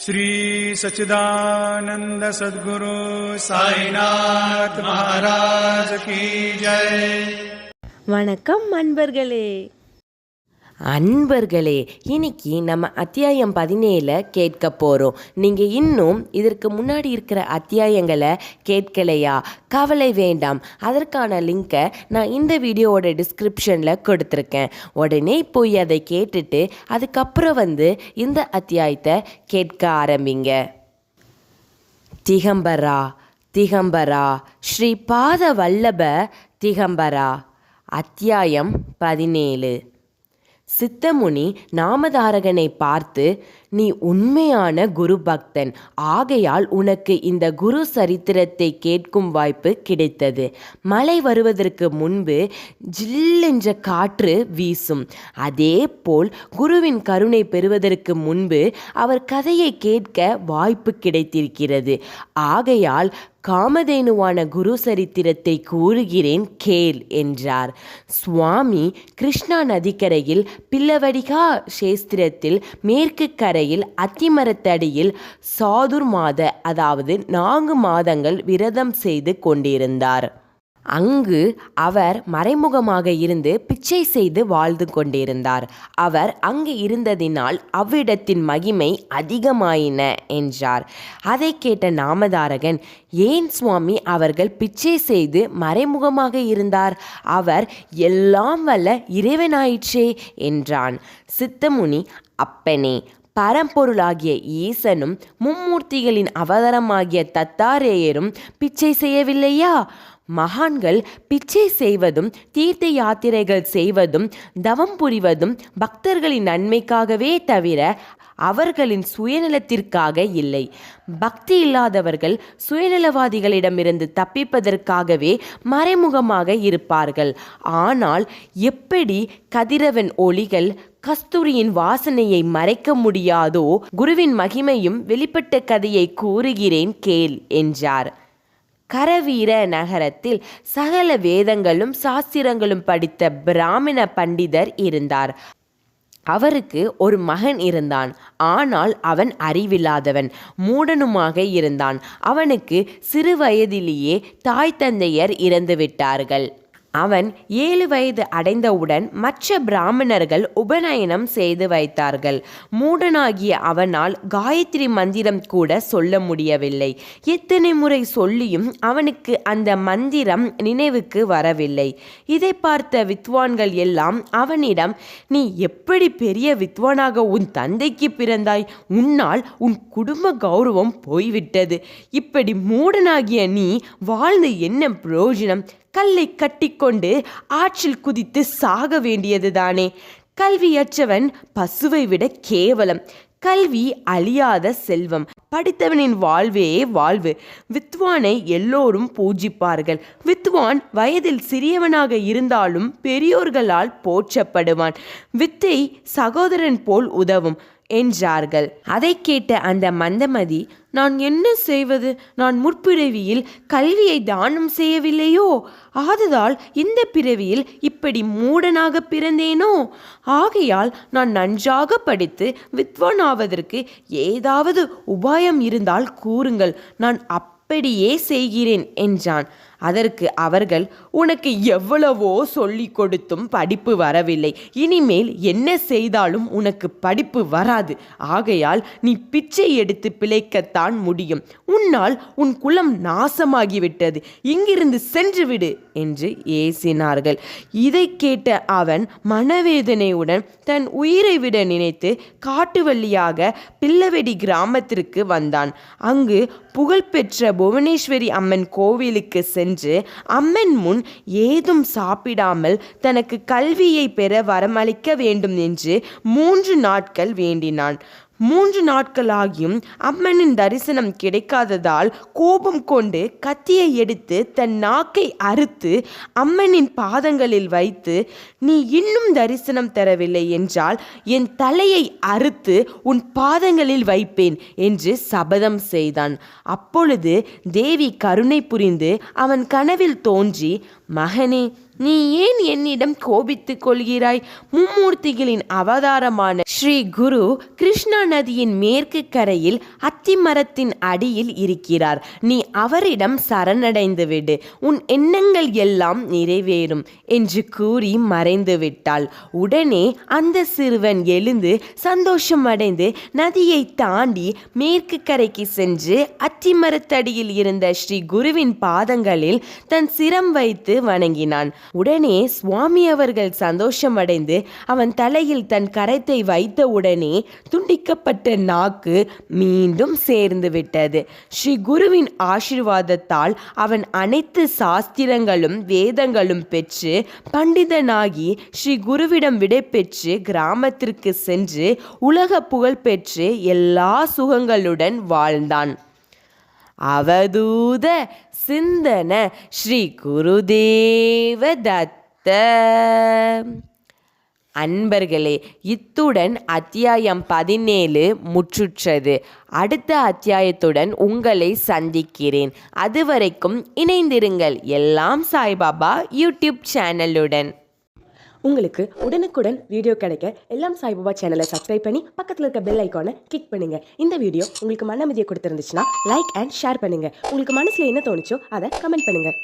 श्री सच्चिदानंद सद्गुरु साईनाथ महाराज की जय. வணக்கம் அன்பர்களே, இன்னைக்கு நம்ம அத்தியாயம் 17 கேட்க போகிறோம். நீங்கள் இன்னும் இதற்கு முன்னாடி இருக்கிற அத்தியாயங்களை கேட்கலையா? கவலை வேண்டாம், அதற்கான லிங்கை நான் இந்த வீடியோவோட டிஸ்கிரிப்ஷனில் கொடுத்துருக்கேன். உடனே போய் அதை கேட்டுட்டு அதுக்கப்புறம் இந்த அத்தியாயத்தை கேட்க ஆரம்பிங்க. திகம்பரா திகம்பரா ஸ்ரீ பாத வல்லப திகம்பரா. அத்தியாயம் 17. சித்தமுனி நாமதாரகனை பார்த்து, நீ உண்மையான குரு பக்தன், ஆகையால் உனக்கு இந்த குரு சரித்திரத்தை கேட்கும் வாய்ப்பு கிடைத்தது. மழை வருவதற்கு முன்பு ஜில்லென்ற காற்று வீசும். அதே போல் குருவின் கருணை பெறுவதற்கு முன்பு அவர் கதையை கேட்க வாய்ப்பு கிடைத்திருக்கிறது. ஆகையால் காமதேனுவான குரு சரித்திரத்தை கூறுகிறேன் கேள் என்றார். சுவாமி கிருஷ்ணா நதிக்கரையில் பில்லவடிகா சேஸ்திரத்தில் மேற்கு கரையில் அத்திமரத்தடியில் சாதுர்மாத, அதாவது 4 மாதங்கள் விரதம் செய்து கொண்டிருந்தார். அங்கு அவர் மறைமுகமாக இருந்து பிச்சை செய்து வாழ்ந்து கொண்டிருந்தார். அவர் அங்கு இருந்ததினால் அவ்விடத்தின் மகிமை அதிகமாயின என்றார். அதை கேட்ட நாமதாரகன், ஏன் சுவாமி அவர்கள் பிச்சை செய்து மறைமுகமாக இருந்தார்? அவர் எல்லாம் வல்ல இறைவனாயிற்றே என்றான். சித்தமுனி, அப்பனே, பரம்பொருளாகிய ஈசனும் மும்மூர்த்திகளின் அவதாரமாகிய தத்தாரேயரும் பிச்சை செய்யவில்லையா? மகான்கள் பிச்சை செய்வதும் தீர்த்த யாத்திரைகள் செய்வதும் தவம் புரிவதும் பக்தர்களின் நன்மைக்காகவே தவிர அவர்களின் சுயநலத்திற்காக இல்லை. பக்தி இல்லாதவர்கள் சுயநலவாதிகளிடமிருந்து தப்பிப்பதற்காகவே மறைமுகமாக இருப்பார்கள். ஆனால் எப்படி கதிரவன் ஒளிகள் கஸ்தூரியின் வாசனையை மறைக்க முடியாதோ, குருவின் மகிமையும் வெளிப்பட்ட கதையை கூறுகிறேன் கேள் என்றார். கரவீர நகரத்தில் சகல வேதங்களும் சாஸ்திரங்களும் படித்த பிராமண பண்டிதர் இருந்தார். அவருக்கு ஒரு மகன் இருந்தான். ஆனால் அவன் அறிவில்லாதவன், மூடனுமாக இருந்தான். அவனுக்கு சிறு வயதிலேயே தாய் தந்தையர் இறந்துவிட்டார்கள். அவன் 7 வயது அடைந்தவுடன் மற்ற பிராமணர்கள் உபநயனம் செய்து வைத்தார்கள். மூடனாகிய அவனால் காயத்ரி மந்திரம் கூட சொல்ல முடியவில்லை. எத்தனை முறை சொல்லியும் அவனுக்கு அந்த மந்திரம் நினைவுக்கு வரவில்லை. இதை பார்த்த வித்வான்கள் எல்லாம் அவனிடம், நீ எப்படி பெரிய வித்வானாக உன் தந்தைக்கு பிறந்தாய்? உன்னால் உன் குடும்ப கௌரவம் போய்விட்டது. இப்படி மூடனாகிய நீ வாழ்ந்து என்ன பிரயோஜனம்? கல்லை கட்டிக்கொண்டு ஆற்றில் குதித்து சாக வேண்டியதுதானே. கல்வியற்றவன் பசுவை விட கேவலம். கல்வி அழியாத செல்வம். படித்தவனின் வாழ்வே வாழ்வு. வித்வானை எல்லோரும் பூஜிப்பார்கள். வித்வான் வயதில் சிறியவனாக இருந்தாலும் பெரியோர்களால் போற்றப்படுவான். வித்தை சகோதரன் போல் உதவும் என்றார்கள். அதை கேட்ட அந்த மந்தமதி, நான் என்ன செய்வது? நான் முற்பிறவியில் கல்வியை தானம் செய்யவில்லையோ? ஆததால் இந்த பிறவியில் இப்படி மூடனாக பிறந்தேனோ? ஆகையால் நான் நன்றாக படித்து வித்வான் ஆவதற்கு ஏதாவது உபாயம் இருந்தால் கூறுங்கள், நான் அப்படியே செய்கிறேன் என்றான். அதற்கு அவர்கள், உனக்கு எவ்வளவோ சொல்லி கொடுத்தும் படிப்பு வரவில்லை. இனிமேல் என்ன செய்தாலும் உனக்கு படிப்பு வராது. ஆகையால் நீ பிச்சை எடுத்து பிழைக்கத்தான் முடியும். உன்னால் உன் குலம் நாசமாகிவிட்டது. இங்கிருந்து சென்று விடு என்று ஏசினார்கள். இதை கேட்ட அவன் மனவேதனையுடன் தன் உயிரை விட நினைத்து காட்டு வழியாக பில்லவெடி கிராமத்திற்கு வந்தான். அங்கு புகழ்பெற்ற புவனேஸ்வரி அம்மன் கோவிலுக்கு சென்று அம்மன் முன் ஏதும் சாப்பிடாமல் தனக்கு கல்வியை பெற வரமளிக்க வேண்டும் என்று 3 நாட்கள் வேண்டினான். 3 நாட்களாகியும் அம்மனின் தரிசனம் கிடைக்காததால் கோபம் கொண்டு கத்தியை எடுத்து தன் நாக்கை அறுத்து அம்மனின் பாதங்களில் வைத்து, நீ இன்னும் தரிசனம் தரவில்லை என்றால் என் தலையை அறுத்து உன் பாதங்களில் வைப்பேன் என்று சபதம் செய்தான். அப்பொழுது தேவி கருணை புரிந்து அவன் கனவில் தோன்றி, மகனே, நீ ஏன் என்னிடம் கோபித்துக் கொள்கிறாய்? மும்மூர்த்திகளின் அவதாரமான ஸ்ரீ குரு கிருஷ்ணா நதியின் மேற்கு கரையில் அத்திமரத்தின் அடியில் இருக்கிறார். நீ அவரிடம் சரணடைந்து விடு, உன் எண்ணங்கள் எல்லாம் நிறைவேறும் என்று கூறி மறைந்து விட்டாள். உடனே அந்த சிறுவன் எழுந்து சந்தோஷமடைந்து நதியை தாண்டி மேற்கு கரைக்கு சென்று அத்திமரத்தடியில் இருந்த ஸ்ரீ குருவின் பாதங்களில் தன் சிரம் வைத்து வணங்கினான். உடனே சுவாமி அவர்கள் சந்தோஷமடைந்து அவன் தலையில் தன் கரத்தை வைத்த உடனே துண்டிக்கப்பட்ட நாக்கு மீண்டும் சேர்ந்து விட்டது. ஸ்ரீ குருவின் ஆசீர்வாதத்தால் அவன் அனைத்து சாஸ்திரங்களும் வேதங்களும் பெற்று பண்டிதனாகி ஸ்ரீ குருவிடம் விடை பெற்று கிராமத்திற்கு சென்று உலக புகழ் பெற்று எல்லா சுகங்களுடன் வாழ்ந்தான். அவதூத சிந்தன ஸ்ரீ குருதேவ தத்த. அன்பர்களே, இத்துடன் அத்தியாயம் 17 முற்றுற்றது. அடுத்த அத்தியாயத்துடன் உங்களை சந்திக்கிறேன். அதுவரைக்கும் இணைந்திருங்கள் எல்லாம் சாய்பாபா யூடியூப் சேனலுடன். உங்களுக்கு உடனுக்குடன் வீடியோ கிடைக்க எல்லாம் சாய்பாபா சேனலை சப்ஸ்கிரைப் பண்ணி பக்கத்தில் இருக்க பெல் ஐக்கானை கிளிக் பண்ணுங்கள். இந்த வீடியோ உங்களுக்கு மன அமைதியை கொடுத்துருந்துச்சுன்னா லைக் அண்ட் ஷேர் பண்ணுங்கள். உங்களுக்கு மனசில் என்ன தோணுச்சோ அதை கமெண்ட் பண்ணுங்கள்.